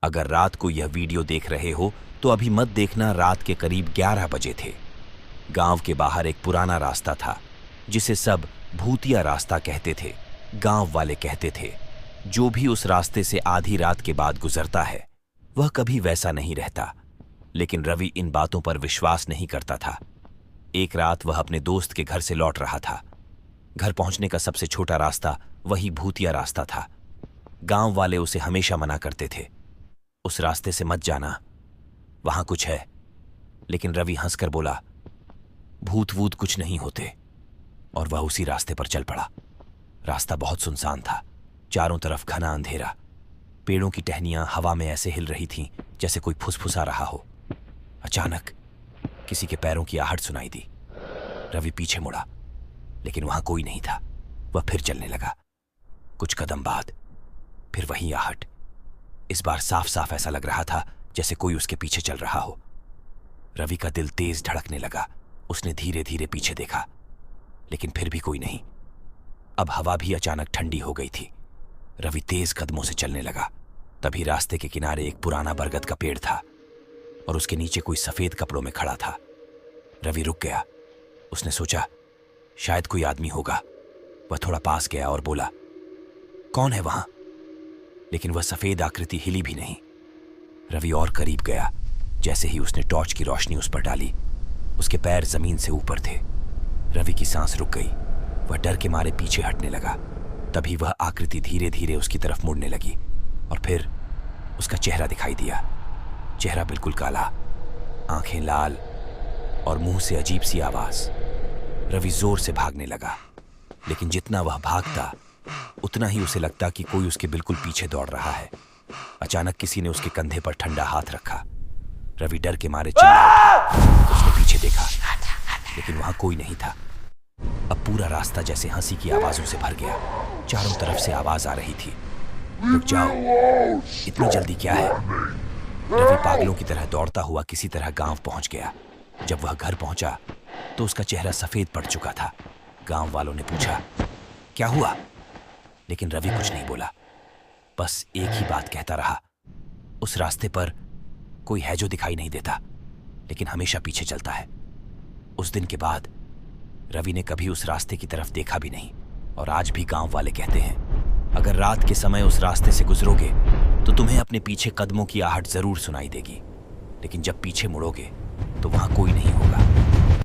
अगर रात को यह वीडियो देख रहे हो तो अभी मत देखना। रात के करीब 11 बजे थे। गांव के बाहर एक पुराना रास्ता था जिसे सब भूतिया रास्ता कहते थे। गांव वाले कहते थे जो भी उस रास्ते से आधी रात के बाद गुजरता है वह कभी वैसा नहीं रहता। लेकिन रवि इन बातों पर विश्वास नहीं करता था। एक रात वह अपने दोस्त के घर से लौट रहा था। घर पहुंचने का सबसे छोटा रास्ता वही भूतिया रास्ता था। गांव वाले उसे हमेशा मना करते थे, उस रास्ते से मत जाना, वहां कुछ है। लेकिन रवि हंसकर बोला, भूत वूत कुछ नहीं होते, और वह उसी रास्ते पर चल पड़ा। रास्ता बहुत सुनसान था, चारों तरफ घना अंधेरा। पेड़ों की टहनियां हवा में ऐसे हिल रही थीं जैसे कोई फुसफुसा रहा हो। अचानक किसी के पैरों की आहट सुनाई दी। रवि पीछे मुड़ा, लेकिन वहां कोई नहीं था। वह फिर चलने लगा। कुछ कदम बाद फिर वही आहट। इस बार साफ साफ ऐसा लग रहा था जैसे कोई उसके पीछे चल रहा हो। रवि का दिल तेज धड़कने लगा। उसने धीरे धीरे पीछे देखा, लेकिन फिर भी कोई नहीं। अब हवा भी अचानक ठंडी हो गई थी। रवि तेज कदमों से चलने लगा। तभी रास्ते के किनारे एक पुराना बरगद का पेड़ था और उसके नीचे कोई सफेद कपड़ों में खड़ा था। रवि रुक गया। उसने सोचा शायद कोई आदमी होगा। वह थोड़ा पास गया और बोला, कौन है वहां? लेकिन वह सफेद आकृति हिली भी नहीं। रवि और करीब गया। जैसे ही उसने टॉर्च की रोशनी उस पर डाली, उसके पैर जमीन से ऊपर थे। रवि की सांस रुक गई। वह डर के मारे पीछे हटने लगा। तभी वह आकृति धीरे धीरे उसकी तरफ मुड़ने लगी और फिर उसका चेहरा दिखाई दिया। चेहरा बिल्कुल काला, आंखें लाल और मुंह से अजीब सी आवाज। रवि जोर से भागने लगा, लेकिन जितना वह भागता उतना ही उसे लगता कि कोई उसके बिल्कुल पीछे दौड़ रहा है। अचानक किसी ने उसके कंधे पर ठंडा हाथ रखा। रवि डर के मारे चिल्ला उठा। उसने पीछे देखा, लेकिन वहां कोई नहीं था। अब पूरा रास्ता जैसे हंसी की आवाजों से भर गया। चारों तरफ से आवाज आ रही थी, रुक जाओ, इतनी जल्दी क्या है? रवि पागलों की तरह दौड़ता हुआ किसी तरह गांव पहुंच गया। जब वह घर पहुंचा तो उसका चेहरा सफेद पड़ चुका था। गांव वालों ने पूछा, क्या हुआ? लेकिन रवि कुछ नहीं बोला, बस एक ही बात कहता रहा, उस रास्ते पर कोई है जो दिखाई नहीं देता, लेकिन हमेशा पीछे चलता है। उस दिन के बाद रवि ने कभी उस रास्ते की तरफ देखा भी नहीं। और आज भी गांव वाले कहते हैं, अगर रात के समय उस रास्ते से गुजरोगे तो तुम्हें अपने पीछे कदमों की आहट जरूर सुनाई देगी, लेकिन जब पीछे मुड़ोगे तो वहां कोई नहीं होगा।